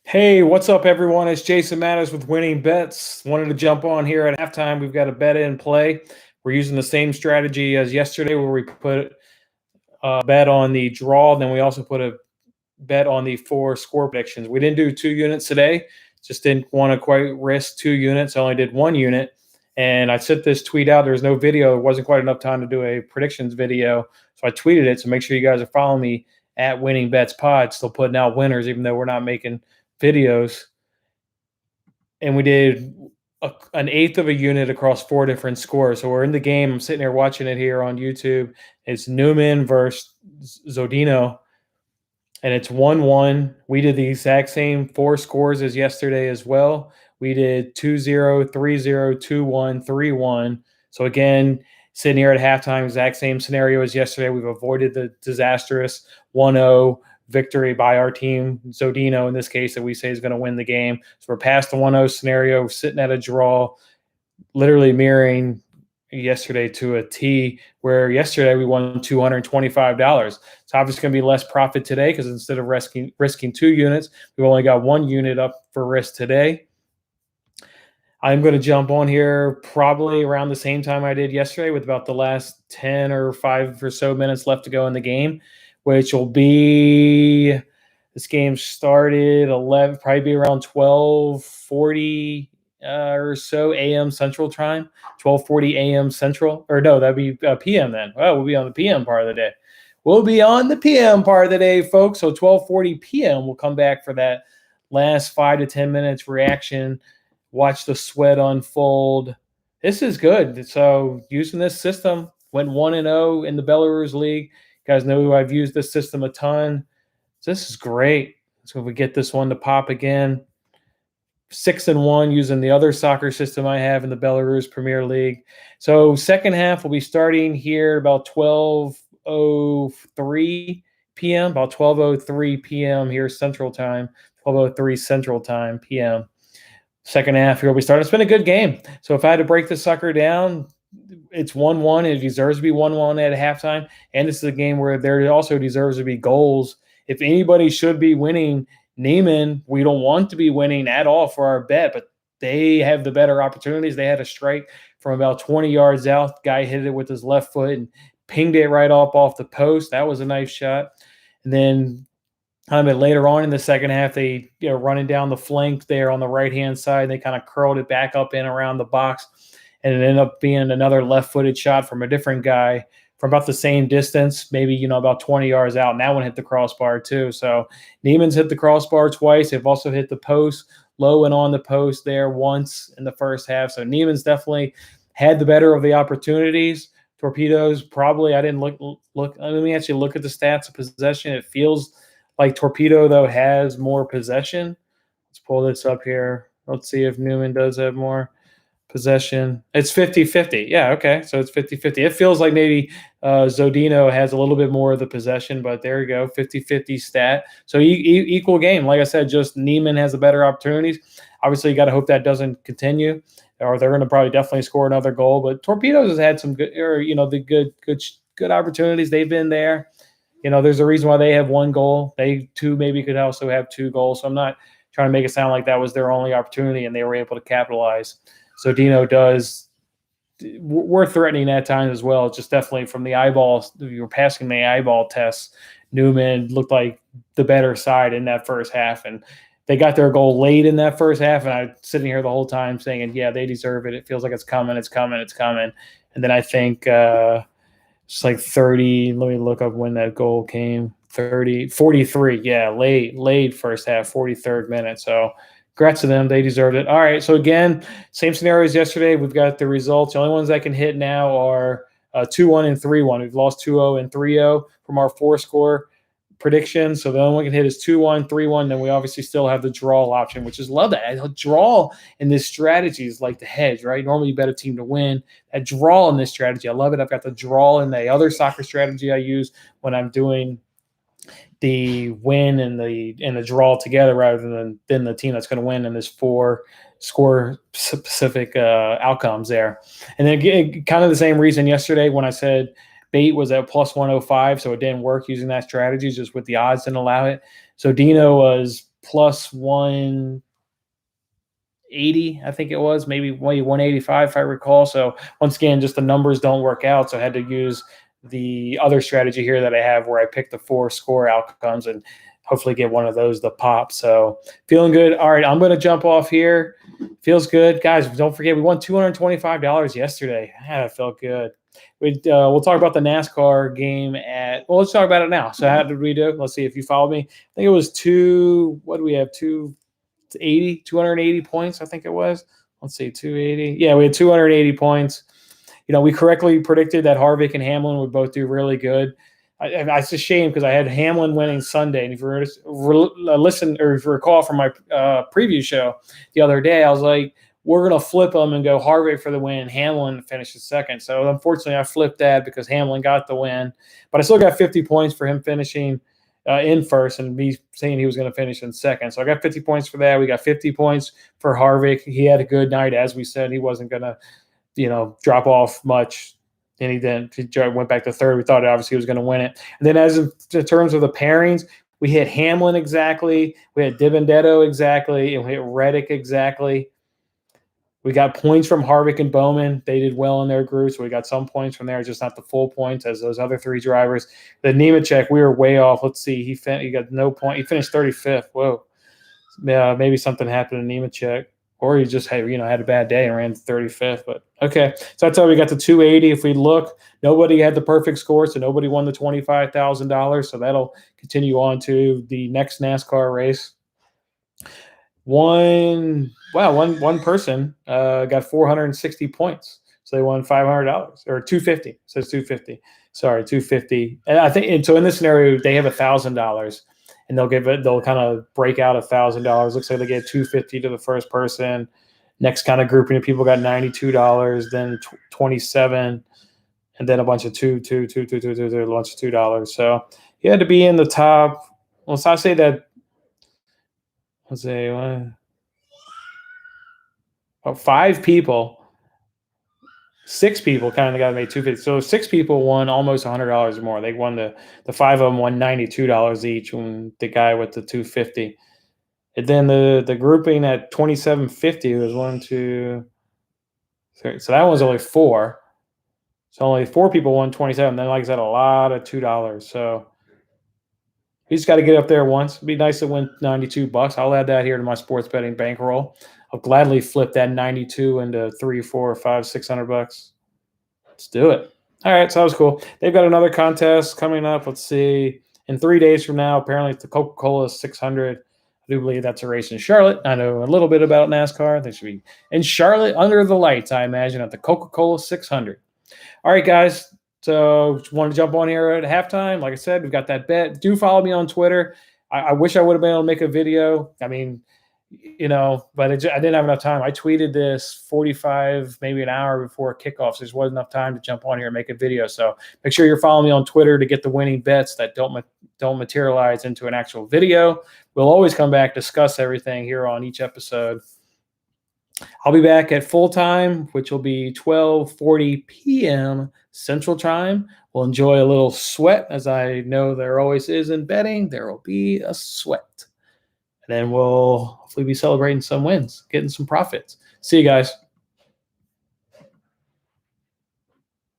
Hey, what's up, everyone? It's Jason Matters with Winning Bets. Wanted to jump on here at halftime. We've got a bet in play. We're using the same strategy as yesterday, where we put a bet on the draw, and then we also put a bet on the four score predictions. We didn't do 2 units today. Just didn't want to quite risk 2 units. I only did 1 unit. And I sent this tweet out. There was no video. There wasn't quite enough time to do a predictions video. So I tweeted it. So make sure you guys are following me at Winning Bets Pod. Still putting out winners, even though we're not making videos. And we did an eighth of a unit across four different scores. So we're in the game. I'm sitting here watching it here on YouTube. It's Newman versus Zodino, and it's 1-1. We did the exact same four scores as yesterday as well. We did 2-0, 3-0, 2-1, 3-1. So again, sitting here at halftime, exact same scenario as yesterday. We've avoided the disastrous 1-0 victory by our team, Zodino in this case, that we say is going to win the game. So we're past the 1-0 scenario, we're sitting at a draw, literally mirroring yesterday to a T, where yesterday we won $225. It's obviously going to be less profit today because instead of risking 2 units, we've only got 1 unit up for risk today. I'm going to jump on here probably around the same time I did yesterday, with about the last 10 or 5 or so minutes left to go in the game, which will be, this game started 11, probably be around 12:40 or so a.m. Central Time, 12:40 a.m. Central, or no, that'd be p.m. then. Well, we'll be on the p.m. part of the day. We'll be on the p.m. part of the day, folks. So 12:40 p.m. we'll come back for that last 5 to 10 minutes reaction. Watch the sweat unfold. This is good. So using this system, went 1-0 in the Belarus League. You guys know I've used this system a ton. So this is great. So if we get this one to pop again, 6-1 using the other soccer system I have in the Belarus Premier League. So second half will be starting here about 12:03 p.m., about 12:03 p.m. here Central Time, 12:03 Central Time p.m. Second half here we start. It's been a good game. So if I had to break the sucker down, it's 1-1. It deserves to be 1-1 at halftime. And this is a game where there also deserves to be goals. If anybody should be winning, Neiman, we don't want to be winning at all for our bet, but they have the better opportunities. They had a strike from about 20 yards out. Guy hit it with his left foot and pinged it right off the post. That was a nice shot. And then later on in the second half, they running down the flank there on the right-hand side. They kind of curled it back up in around the box, and it ended up being another left-footed shot from a different guy from about the same distance, maybe about 20 yards out, and that one hit the crossbar too. So Neiman's hit the crossbar twice. They've also hit the post, low and on the post there once in the first half. So Neiman's definitely had the better of the opportunities. Torpedoes probably, I didn't look. Let me actually look at the stats of possession. It feels like Torpedo, though, has more possession. Let's pull this up here. Let's see if Newman does have more possession. It's 50-50. Yeah, okay. So it's 50-50. It feels like maybe Zodino has a little bit more of the possession, but there you go, 50-50 stat. So equal game. Like I said, just Neiman has the better opportunities. Obviously, you got to hope that doesn't continue, or they're going to probably definitely score another goal. But Torpedoes has had some good, or the good opportunities. They've been there. There's a reason why they have 1 goal. They too maybe could also have 2 goals. So I'm not trying to make it sound like that was their only opportunity and they were able to capitalize. So Dino we're threatening at times as well. Just definitely from the eyeballs, you were passing the eyeball tests. Newman looked like the better side in that first half, and they got their goal late in that first half. And I'm sitting here the whole time saying, yeah, they deserve it. It feels like it's coming. And then I think it's like 30. Let me look up when that goal came. 43. Yeah, late first half, 43rd minute. So congrats to them. They deserved it. All right. So again, same scenario as yesterday. We've got the results. The only ones I can hit now are 2-1 and 3-1. We've lost 2-0 and 3-0 from our 4-score predictions. So the only one we can hit is 2-1, 3-1. Then we obviously still have the draw option, which is love that. A draw in this strategy is like the hedge, right? Normally you bet a team to win. That draw in this strategy, I love it. I've got the draw in the other soccer strategy I use when I'm doing the win and the draw together, rather than the team that's going to win in this 4 score specific outcomes there. And then kind of the same reason yesterday when I said bait was at plus 105, so it didn't work using that strategy, just with the odds didn't allow it. So Dino was plus 180, I think it was, maybe 185 if I recall. So once again, just the numbers don't work out. So I had to use the other strategy here that I have where I pick the 4 score outcomes and hopefully get one of those to pop. So feeling good. All right, I'm going to jump off here. Feels good. Guys, don't forget, we won $225 yesterday. It felt good. We'll talk about the NASCAR game let's talk about it now. So how did we do? Let's see if you follow me. I think it was what do we have? 280 points, I think it was. Let's see, 280. Yeah, we had 280 points. We correctly predicted that Harvick and Hamlin would both do really good. It's a shame because I had Hamlin winning Sunday. And if you listen or if you recall from my preview show the other day, I was like, we're going to flip them and go Harvick for the win. Hamlin finishes second. So unfortunately, I flipped that because Hamlin got the win. But I still got 50 points for him finishing in first and me saying he was going to finish in second. So I got 50 points for that. We got 50 points for Harvick. He had a good night. As we said, he wasn't going to, drop off much. And he didn't. He went back to third. We thought obviously he was going to win it. And then in terms of the pairings, we hit Hamlin exactly. We had Di Benedetto exactly. And we hit Reddick exactly. We got points from Harvick and Bowman. They did well in their group, so we got some points from there, just not the full points as those other 3 drivers. The Nemechek, we were way off. Let's see. He got no point. He finished 35th. Whoa. Maybe something happened to Nemechek. Or he just had a bad day and ran 35th. But okay, so that's how we got to 280. If we look, nobody had the perfect score, so nobody won the $25,000. So that'll continue on to the next NASCAR race. One person got 460 points, so they won $500 or 250. It says 250. Sorry, 250. And I think, and so in this scenario, they have $1,000. And they'll kind of break out $1,000. Looks like they get $250 to the first person. Next kind of grouping of people got $92, then 27, and then a bunch of a bunch of $2. So you had to be in the top. Well, so I say that. Let's say 5 people. 6 people kind of got made $250. So 6 people won almost $100 more. They won the 5 of them won $92 each. When the guy with the $250, and then the grouping at $27.50 was 1, 2, 3. So that was only 4. So only 4 people won $27. Then, like I said, a lot of $2. So we just got to get up there once. It'd be nice to win $92. I'll add that here to my sports betting bankroll. I'll gladly flip that 92 into $300, $400, $500, $600. Let's do it. All right, so that was cool. They've got another contest coming up. Let's see. In 3 days from now, apparently it's the Coca-Cola 600. I do believe that's a race in Charlotte. I know a little bit about NASCAR. They should be in Charlotte under the lights, I imagine, at the Coca-Cola 600. All right, guys. So want to jump on here at halftime? Like I said, we've got that bet. Do follow me on Twitter. I wish I would have been able to make a video. I mean, but I didn't have enough time. I tweeted this 45, maybe an hour before kickoff. So there wasn't enough time to jump on here and make a video. So make sure you're following me on Twitter to get the winning bets that don't materialize into an actual video. We'll always come back, discuss everything here on each episode. I'll be back at full time, which will be 12:40 p.m. Central Time. We'll enjoy a little sweat, as I know there always is in betting. There will be a sweat. And then we'll hopefully be celebrating some wins, getting some profits. See you guys.